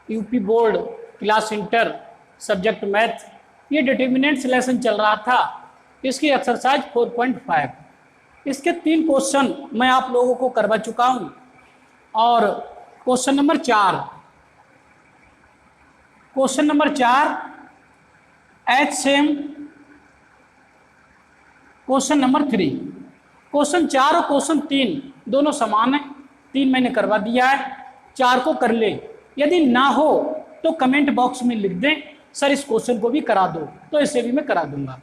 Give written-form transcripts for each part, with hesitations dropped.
UP board class inter subject math, ये determinants lesson चल रहा था। इसकी एक्सरसाइज 4.5, इसके 3 क्वेश्चन मैं आप लोगों को करवा चुका हूँ। और question number 4 H same question number 3, question 4 और क्वेश्चन 3 दोनों समान है। 3 मैंने करवा दिया है, 4 को कर ले। यदि ना हो तो कमेंट बॉक्स में लिख दें सर इस क्वेश्चन को भी करा दो, तो इसे भी मैं करा दूंगा।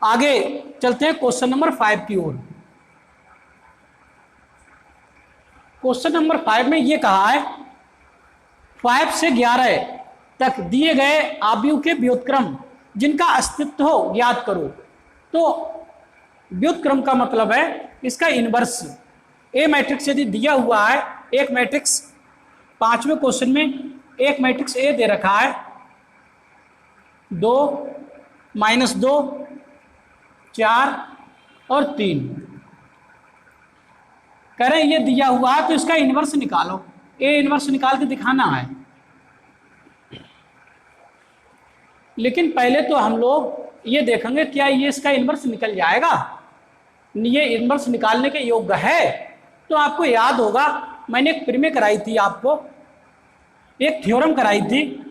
आगे चलते हैं क्वेश्चन नंबर 5 की ओर। क्वेश्चन नंबर 5 में ये कहा है 5 से 11 तक दिए गए आव्यूह के व्युत्क्रम जिनका अस्तित्व हो ज्ञात करो। तो व्युत्क्रम का मतलब है इसका इनवर्स। ए मैट्रिक्स यदि दिया हुआ है, एक मैट्रिक्स 5वें क्वेश्चन में एक मैट्रिक्स ए दे रखा है 2 -2 4 और 3, कह रहे ये दिया हुआ है तो इसका इनवर्स निकालो। ए इनवर्स निकाल के दिखाना है, लेकिन पहले तो हम लोग ये देखेंगे क्या ये इसका इनवर्स निकल जाएगा, ये इनवर्स निकालने के योग्य है। तो आपको याद होगा मैंने एक प्री में कराई थी, आपको एक थ्योरम कराई थी।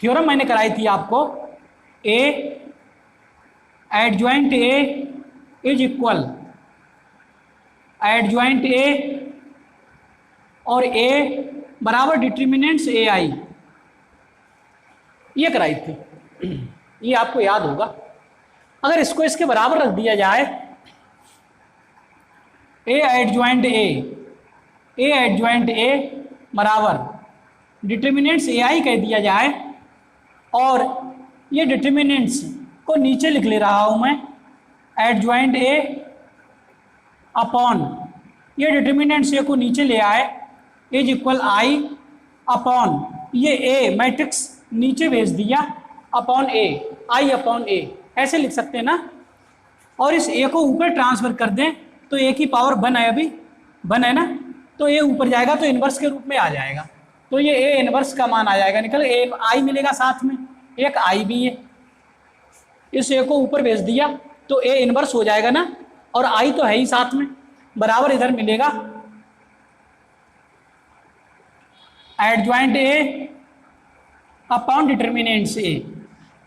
थ्योरम मैंने कराई थी आपको, ए adjoint A is equal adjoint A और ए बराबर डिटर्मिनेंट्स ए आई, ये कराई थी। ये आपको याद होगा। अगर इसको इसके बराबर रख दिया जाए, ए एडजॉइंट ए बराबर डिटर्मिनेंट्स ए आई कह दिया जाए, और ये डिटर्मिनेंट्स को नीचे लिख ले रहा हूं मैं, एडजॉइंट ए अपॉन ये डिटर्मिनेंट्स ए को नीचे ले आए इज इक्वल आई अपॉन ये ए मैट्रिक्स नीचे भेज दिया अपॉन ए, आई अपॉन ए, ऐसे लिख सकते हैं ना। और इस ए को ऊपर ट्रांसफर कर दें तो ए की पावर 1 है, अभी 1 है ना, तो ए ऊपर जाएगा तो इनवर्स के रूप में आ जाएगा। तो ये ए इनवर्स का मान आ जाएगा निकल, ए आई मिलेगा साथ में, एक आई भी है। इस ए को ऊपर भेज दिया तो ए इनवर्स हो जाएगा ना, और आई तो है ही साथ में, बराबर इधर मिलेगा adjoint A upon determinants A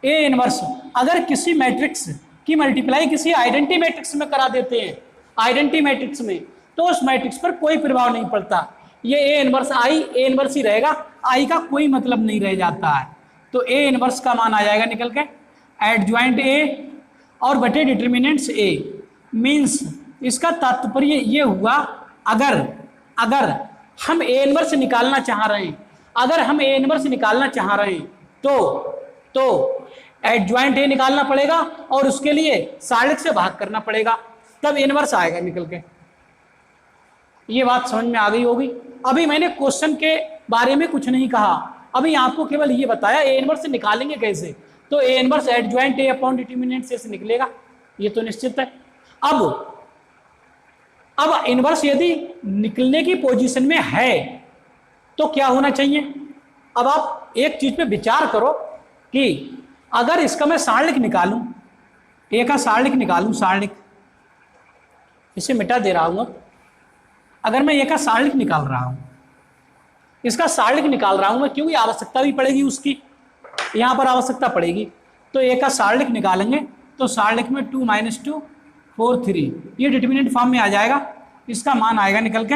inverse. अगर किसी मैट्रिक्स की मल्टीप्लाई किसी आइडेंटिटी मैट्रिक्स में करा देते हैं, आइडेंटिटी मैट्रिक्स में, तो उस मैट्रिक्स पर कोई प्रभाव नहीं पड़ता। ये A inverse I A inverse ही रहेगा, आई का कोई मतलब नहीं रह जाता है। तो ए इनवर्स का मान आ जाएगा निकल के एडजॉइंट ए और बटे डिटर्मिनेंट्स ए। मीन्स इसका तात्पर्य ये हुआ, अगर हम ए इनवर्स निकालना चाह रहे हैं, अगर हम ए इनवर्स निकालना चाह रहे हैं तो एडजॉइंट ए निकालना पड़ेगा और उसके लिए साइड से भाग करना पड़ेगा, तब इनवर्स आएगा निकल के। ये बात समझ में आ गई होगी। अभी मैंने क्वेश्चन के बारे में कुछ नहीं कहा, अभी आपको केवल ये बताया ए इनवर्स निकालेंगे कैसे। तो A inverse adjoint A upon determinant से निकलेगा, ये तो निश्चित है। अब इनवर्स यदि निकलने की पोजीशन में है तो क्या होना चाहिए। अब आप एक चीज पे विचार करो कि अगर इसका मैं सारणिक निकालूं, ए का सारणिक निकालूं, सारणिक इसे मिटा दे रहा हूं। अगर मैं ए का सारणिक निकाल रहा हूं, इसका सारणिक निकाल रहा हूं मैं, क्योंकि आवश्यकता भी पड़ेगी उसकी, यहां पर आवश्यकता पड़ेगी। तो ए का सारणिक निकालेंगे तो सारणिक में 2 - 2 4 3, ये डिटर्मिनेंट फॉर्म में आ जाएगा। इसका मान आएगा निकल के,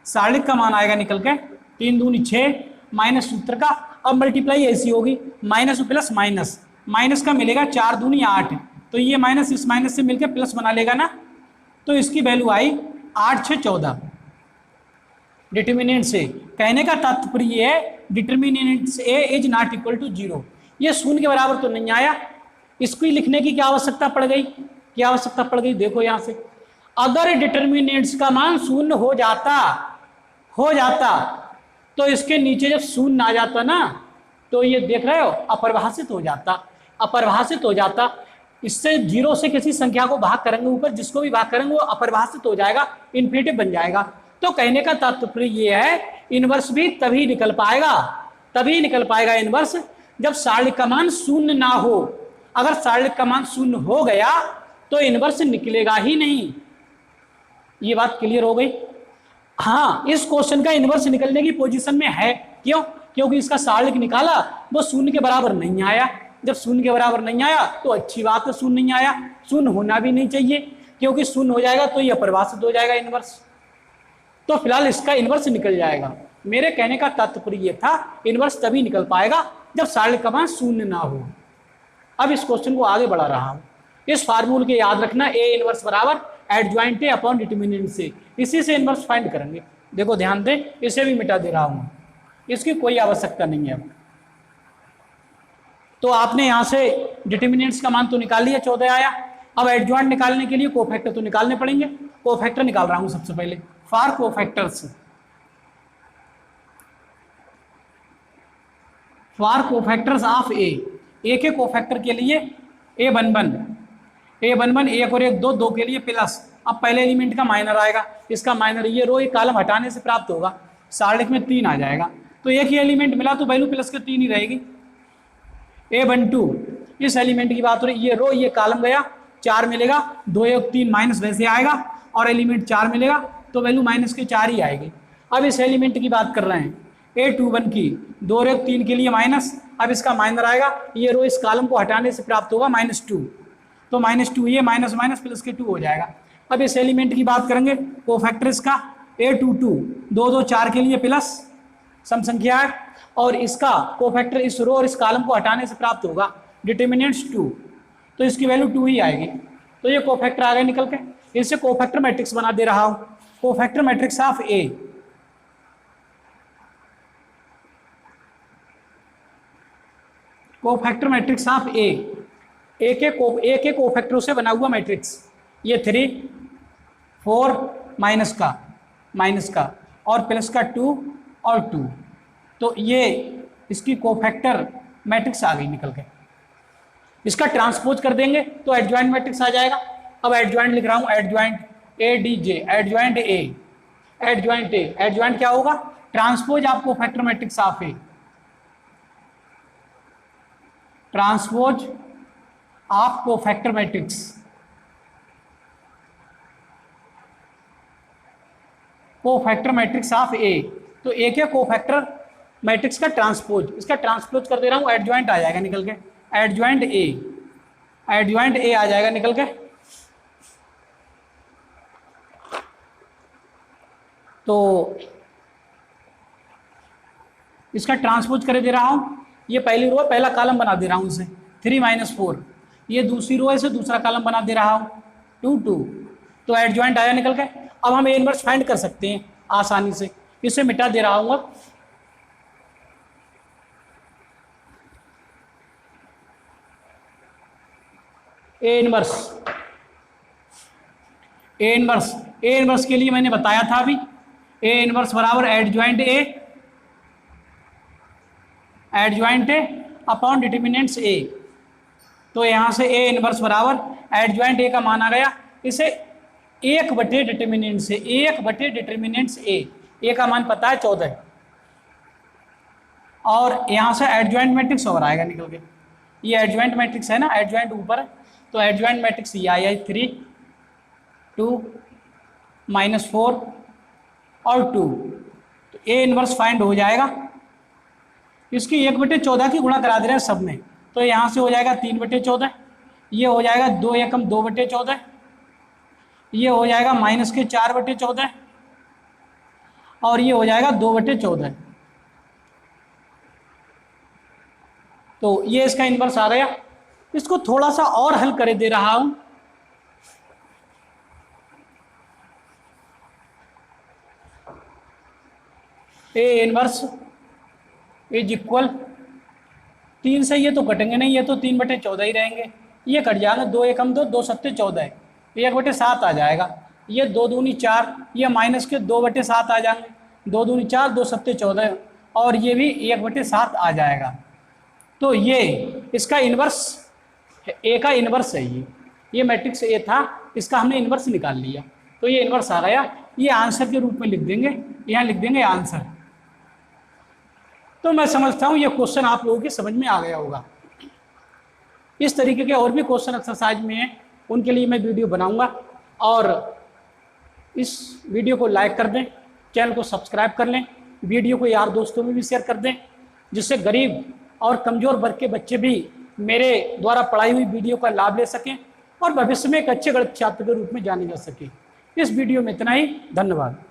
सारणिक का मान आएगा निकल के 3 दूनी 6 माइनस सूत्र का। अब मल्टीप्लाई ऐसी होगी, माइनस प्लस माइनस, माइनस का मिलेगा 4 दूनी 8, तो ये माइनस इस माइनस से मिलकर प्लस बना लेगा ना, तो इसकी वैल्यू आई 8 6 14 डिटर्मिनेंट से। कहने का तात्पर्य है determinant A is not equal to 0, ये शून्य के बराबर तो नहीं आया। इसको लिखने की क्या आवश्यकता पड़ गई, क्या आवश्यकता पड़ गई, देखो यहां से, अगर डिटर्मिनेंट्स का मान शून्य हो जाता तो इसके नीचे जब शून्य आ जाता ना, तो ये देख रहे हो अपरिभाषित हो जाता। इससे 0 से किसी संख्या को भाग करेंगे ऊपर, जिसको भी भाग करेंगे वो अपरिभाषित हो जाएगा, इन्फिनिटिव बन जाएगा। तो कहने का तात्पर्य ये है इनवर्स भी तभी निकल पाएगा इनवर्स जब सारणिक का मान शून्य ना हो। अगर सारणिक का मान शून्य हो गया तो इनवर्स निकलेगा ही नहीं। ये बात क्लियर हो गई। हाँ, इस क्वेश्चन का इनवर्स निकलने की पोजीशन में है। क्यों? क्योंकि इसका सारणिक निकाला वो शून्य के बराबर नहीं आया। जब शून्य के बराबर नहीं आया तो अच्छी बात है, शून्य नहीं आया, शून्य होना भी नहीं चाहिए, क्योंकि शून्य हो जाएगा तो यह परिभाषित हो जाएगा इनवर्स। तो फिलहाल इसका इनवर्स निकल जाएगा। मेरे कहने का तात्पर्य यह था इनवर्स तभी निकल पाएगा जब सारणिक का मान शून्य ना हो। अब इस क्वेश्चन को आगे बढ़ा रहा हूं। इस फार्मूले के याद रखना, ए इनवर्स बराबर एडजॉइंट ए अपॉन डिटरमिनेंट से, इसी से इनवर्स फाइंड करेंगे। देखो ध्यान दें, इसे भी मिटा दे रहा हूं, इसकी कोई आवश्यकता नहीं है। तो आपने यहां से डिटरमिनेंट्स का मान तो निकाल लिया, 14 आया। अब एडजॉइंट निकालने के लिए कोफैक्टर तो निकालने पड़ेंगे। कोफैक्टर निकाल रहा हूं सबसे पहले। फॉर कोफैक्टर्स ऑफ ए के कोफैक्टर के लिए A11 1 और 1 2 के लिए प्लस। अब पहले एलिमेंट का माइनर आएगा, इसका माइनर ये रो एक कॉलम हटाने से प्राप्त होगा, सारणिक में 3 आ जाएगा। तो एक ही एलिमेंट मिला तो वैल्यू प्लस के 3 ही रहेगी। A12 इस एलिमेंट की बात हो रही, ये रो ये कॉलम गया, 4 मिलेगा, 2 1 3 माइनस वैसे आएगा, और एलिमेंट 4 मिलेगा तो वैल्यू माइनस के 4 ही आएगी। अब इस एलिमेंट की बात कर रहे हैं A21 की, 2 और 1 3 के लिए माइनस, अब इसका माइनर आएगा, ये रो इस कॉलम को हटाने से प्राप्त होगा -2, तो -2 ये माइनस माइनस प्लस के 2 हो जाएगा। अब इस एलिमेंट की बात करेंगे कोफैक्टर इसका A22 2 2 4 के लिए प्लस सम संख्या है, और इसका कोफैक्टर इस रो और इस कॉलम को हटाने से प्राप्त होगा डिटरमिनेंट्स 2, तो इसकी वैल्यू 2 ही आएगी। तो ये कोफैक्टर आ गए निकल के। इससे कोफैक्टर मैट्रिक्स बना दे रहा हूं, cofactor matrix of a. Cofactor matrix of a के कोफैक्टरों से बना हुआ मैट्रिक्स, ये 3 4 माइनस का और प्लस का 2 और 2, तो ये इसकी कोफैक्टर मैट्रिक्स आ गई निकल के। इसका ट्रांसपोज कर देंगे तो एडजॉइंट मैट्रिक्स आ जाएगा। अब एडजॉइंट लिख रहा हूं, एडजॉइंट ADJ, एडजॉइंट एडजॉइंट क्या होगा? Transpose of cofactor matrix of a, transpose of cofactor matrix, cofactor matrix of a. तो ए के कोफैक्टर मैट्रिक्स का ट्रांसपोज, इसका ट्रांसपोज कर दे रहा हूं, एडजॉइंट आ जाएगा निकल के, एडजॉइंट ए आ जाएगा निकल के। तो इसका ट्रांसपोज कर दे रहा हूं, ये पहली रो पहला कॉलम बना दे रहा हूं इसे 3 - 4, ये दूसरी रो है इसे दूसरा कॉलम बना दे रहा हूं 2 2, तो एडजॉइंट आया निकल के। अब हम ए इनवर्स फाइंड कर सकते हैं आसानी से, इसे मिटा दे रहा हूं। अब ए इनवर्स के लिए मैंने बताया था अभी, ए इनवर्स बराबर एडजॉइंट ए अपॉन डिटरमिनेंट्स ए। तो यहां से ए इनवर्स बराबर एडजॉइंट ए का मान आ गया, इसे 1 बटे डिटरमिनेंट्स ए का मान पता है 14, और यहां से एडजॉइंट मैट्रिक्स और आएगा निकल के। ये एडजॉइंट मैट्रिक्स है ना, एडजॉइंट ऊपर है, तो एडजॉइंट मैट्रिक्स ये आया 3 2 -4 और 2, तो ए इनवर्स फाइंड हो जाएगा। इसकी 1/14 की गुणा करा दे रहे हैं सब में, तो यहाँ से हो जाएगा 3/14, ये हो जाएगा 2 एकम 2/14, ये हो जाएगा -4/14, और ये हो जाएगा 2/14। तो ये इसका इनवर्स आ गया। इसको थोड़ा सा और हल कर दे रहा हूं, ए इनवर्स इज इक्वल 3 से ये तो कटेंगे नहीं, ये तो 3/14 ही रहेंगे, ये कट जाएगा 2 एकम 2 2 7 14, 1/7 आ जाएगा, ये 2 दूनी 4, ये माइनस के 2/7 आ जाएंगे, 2 दूनी 4 2 7 14, और ये भी 1/7 आ जाएगा। तो ये इसका इनवर्स ए का इनवर्स है, ये मैट्रिक्स ए था, इसका हमने इनवर्स निकाल लिया। तो ये इनवर्स आ गया, ये आंसर के रूप में लिख देंगे, यहाँ लिख देंगे आंसर। तो मैं समझता हूँ ये क्वेश्चन आप लोगों की समझ में आ गया होगा। इस तरीके के और भी क्वेश्चन एक्सरसाइज में हैं, उनके लिए मैं वीडियो बनाऊंगा। और इस वीडियो को लाइक कर दें, चैनल को सब्सक्राइब कर लें, वीडियो को यार दोस्तों में भी शेयर कर दें, जिससे गरीब और कमज़ोर वर्ग के बच्चे भी मेरे द्वारा पढ़ाई हुई वीडियो का लाभ ले सकें और भविष्य में एक अच्छे गणित छात्र के रूप में जाने जा सके। इस वीडियो में इतना ही, धन्यवाद।